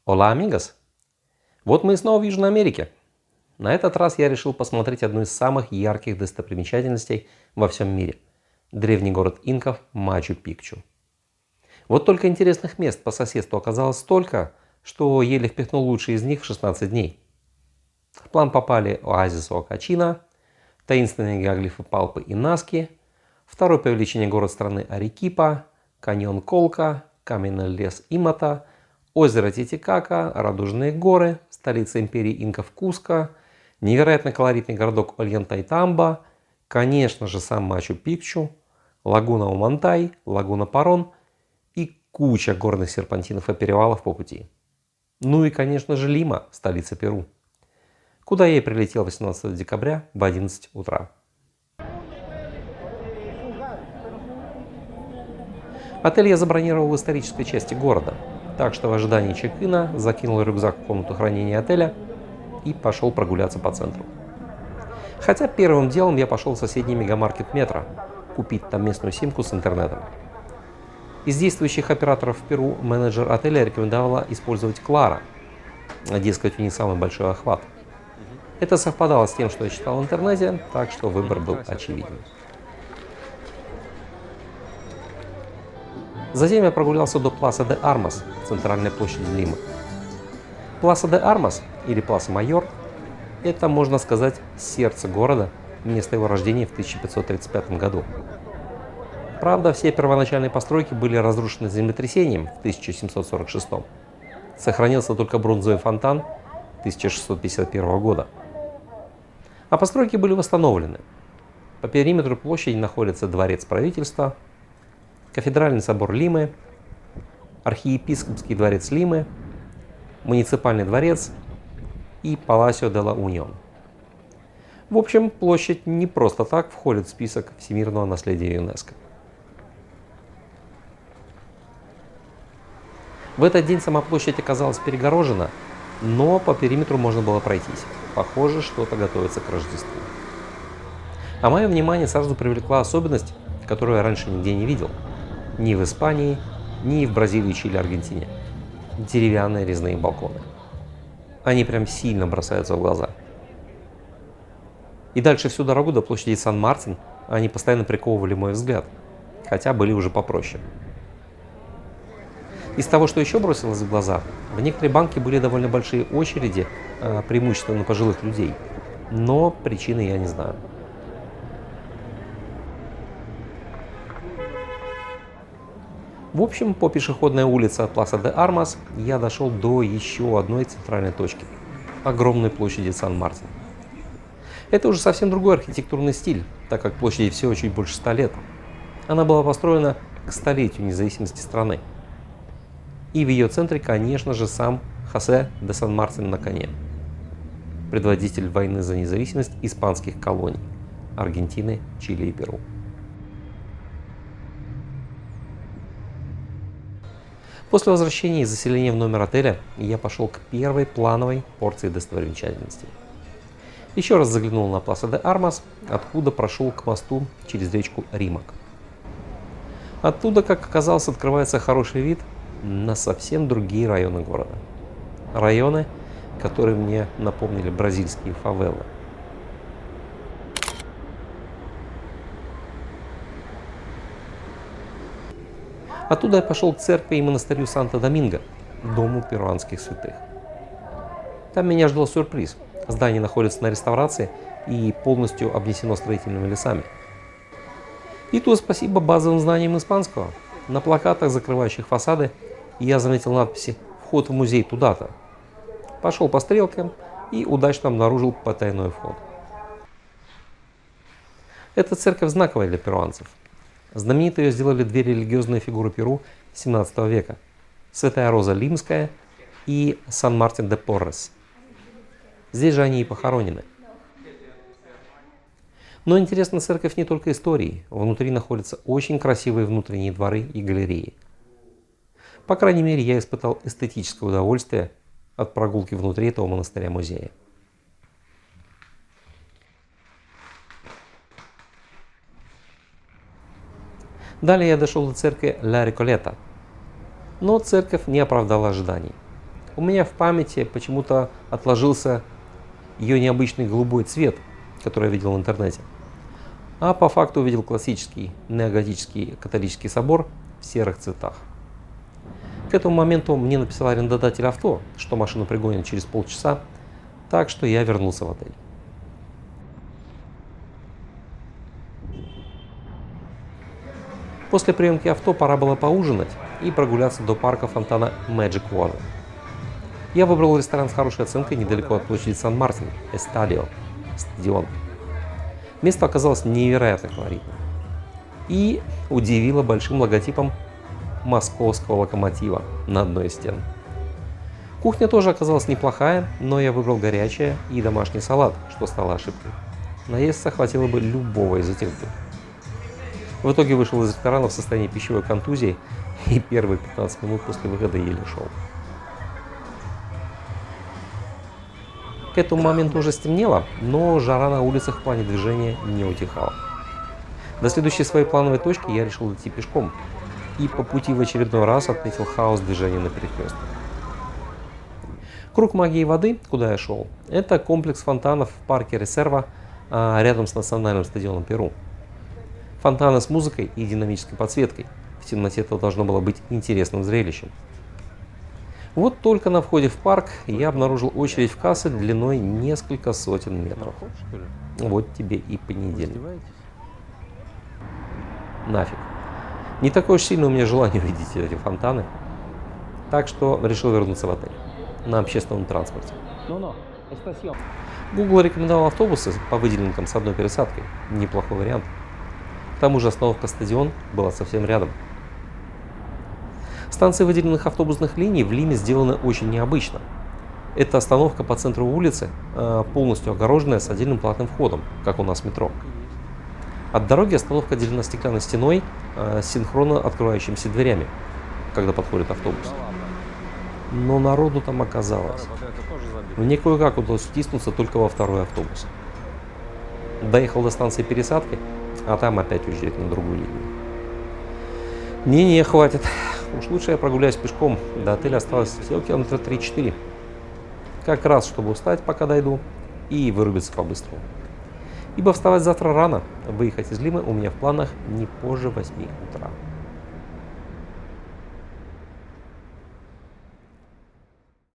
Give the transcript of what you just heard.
Hola, amigos! Вот мы и снова в Южной Америке. На этот раз я решил посмотреть одну из самых ярких достопримечательностей во всем мире – древний город инков Мачу-Пикчу. Вот только интересных мест по соседству оказалось столько, что еле впихнул лучшие из них в 16 дней. В план попали оазис Уакачина, таинственные геоглифы Палпы и Наски, второй по величине город страны Арекипа, каньон Колка, каменный лес Имата, озеро Титикака, Радужные горы, столица империи инков Куско, невероятно колоритный городок Ольянтайтамба, конечно же сам Мачу-Пикчу, лагуна Умантай, лагуна Парон и куча горных серпантинов и перевалов по пути. Ну и конечно же Лима, столица Перу, куда я и прилетел 18 декабря в 11 утра. Отель я забронировал в исторической части города, так что в ожидании чек-ина закинул рюкзак в комнату хранения отеля и пошел прогуляться по центру. Хотя первым делом я пошел в соседний мегамаркет Метро, купить там местную симку с интернетом. Из действующих операторов в Перу менеджер отеля рекомендовала использовать Клара, дескать, у них самый большой охват. Это совпадало с тем, что я читал в интернете, так что выбор был очевиден. Затем я прогулялся до Пласа де Армас, центральной площади Лимы. Пласа де Армас, или Пласа Майор, это, можно сказать, сердце города, место его рождения в 1535 году. Правда, все первоначальные постройки были разрушены землетрясением в 1746. Сохранился только бронзовый фонтан 1651 года. А постройки были восстановлены. По периметру площади находится дворец правительства, кафедральный собор Лимы, архиепископский дворец Лимы, муниципальный дворец и Паласио де ла Унион. В общем, площадь не просто так входит в список всемирного наследия ЮНЕСКО. В этот день сама площадь оказалась перегорожена, но по периметру можно было пройтись. Похоже, что-то готовится к Рождеству. А мое внимание сразу привлекла особенность, которую я раньше нигде не видел. Ни в Испании, ни в Бразилии, Чили, Аргентине. Деревянные резные балконы. Они прям сильно бросаются в глаза. И дальше всю дорогу до площади Сан-Мартин они постоянно приковывали мой взгляд, хотя были уже попроще. Из того, что еще бросилось в глаза, в некоторые банки были довольно большие очереди, преимущественно пожилых людей, но причины я не знаю. В общем, по пешеходной улице от Пласа де Армас я дошел до еще одной центральной точки – огромной площади Сан-Мартин. Это уже совсем другой архитектурный стиль, так как площади всего чуть больше 100 лет. Она была построена к столетию независимости страны. И в ее центре, конечно же, сам Хосе де Сан-Мартин на коне, предводитель войны за независимость испанских колоний – Аргентины, Чили и Перу. После возвращения и заселения в номер отеля я пошел к первой плановой порции достопримечательностей. Еще раз заглянул на Пласа де Армас, откуда прошел к мосту через речку Римак. Оттуда, как оказалось, открывается хороший вид на совсем другие районы города. Районы, которые мне напомнили бразильские фавелы. Оттуда я пошел к церкви и монастырю Санто-Доминго, дому перуанских святых. Там меня ждал сюрприз. Здание находится на реставрации и полностью обнесено строительными лесами. И то спасибо базовым знаниям испанского. На плакатах, закрывающих фасады, я заметил надписи «Вход в музей туда-то». Пошел по стрелкам и удачно обнаружил потайной вход. Эта церковь знаковая для перуанцев. Знаменитой ее сделали две религиозные фигуры Перу XVII века – Святая Роза Лимская и Сан-Мартин де Поррес. Здесь же они и похоронены. Но интересна церковь не только историей. Внутри находятся очень красивые внутренние дворы и галереи. По крайней мере, я испытал эстетическое удовольствие от прогулки внутри этого монастыря-музея. Далее я дошел до церкви Ла Реколета. Но церковь не оправдала ожиданий. У меня в памяти почему-то отложился ее необычный голубой цвет, который я видел в интернете. А по факту увидел классический неоготический католический собор в серых цветах. К этому моменту мне написал арендодатель авто, что машину пригонят через полчаса, так что я вернулся в отель. После приемки авто пора было поужинать и прогуляться до парка фонтана Magic Water. Я выбрал ресторан с хорошей оценкой недалеко от площади Сан-Мартин, Эстадио, стадион. Место оказалось невероятно колоритным и удивило большим логотипом московского локомотива на одной из стен. Кухня тоже оказалась неплохая, но я выбрал горячее и домашний салат, что стало ошибкой. Наесться хватило бы любого из этих блюд. В итоге вышел из ресторана в состоянии пищевой контузии и первые 15 минут после выхода еле шел. К этому моменту уже стемнело, но жара на улицах в плане движения не утихала. До следующей своей плановой точки я решил идти пешком и по пути в очередной раз отметил хаос движения на перекрестках. Круг магии воды, куда я шел, это комплекс фонтанов в парке Резерва рядом с национальным стадионом Перу. Фонтаны с музыкой и динамической подсветкой. В темноте это должно было быть интересным зрелищем. Вот только на входе в парк я обнаружил очередь в кассы длиной несколько сотен метров. Вот тебе и понедельник. Нафиг. Не такое уж сильное у меня желание увидеть эти фонтаны. Так что решил вернуться в отель на общественном транспорте. Google рекомендовал автобусы по выделенкам с одной пересадкой. Неплохой вариант. К тому же остановка «Стадион» была совсем рядом. Станции выделенных автобусных линий в Лиме сделаны очень необычно. Это остановка по центру улицы, полностью огороженная с отдельным платным входом, как у нас в метро. От дороги остановка отделена стеклянной стеной с синхронно открывающимися дверями, когда подходит автобус. Но народу там оказалось. Мне кое-как удалось втиснуться только во второй автобус. Доехал до станции пересадки, а там опять очередь на другую линию. Не, хватит. Уж лучше я прогуляюсь пешком. До отеля осталось всего километра 3-4. Как раз, чтобы устать, пока дойду, и вырубиться по-быстрому. Ибо вставать завтра рано. Выехать из Лимы у меня в планах не позже 8 утра.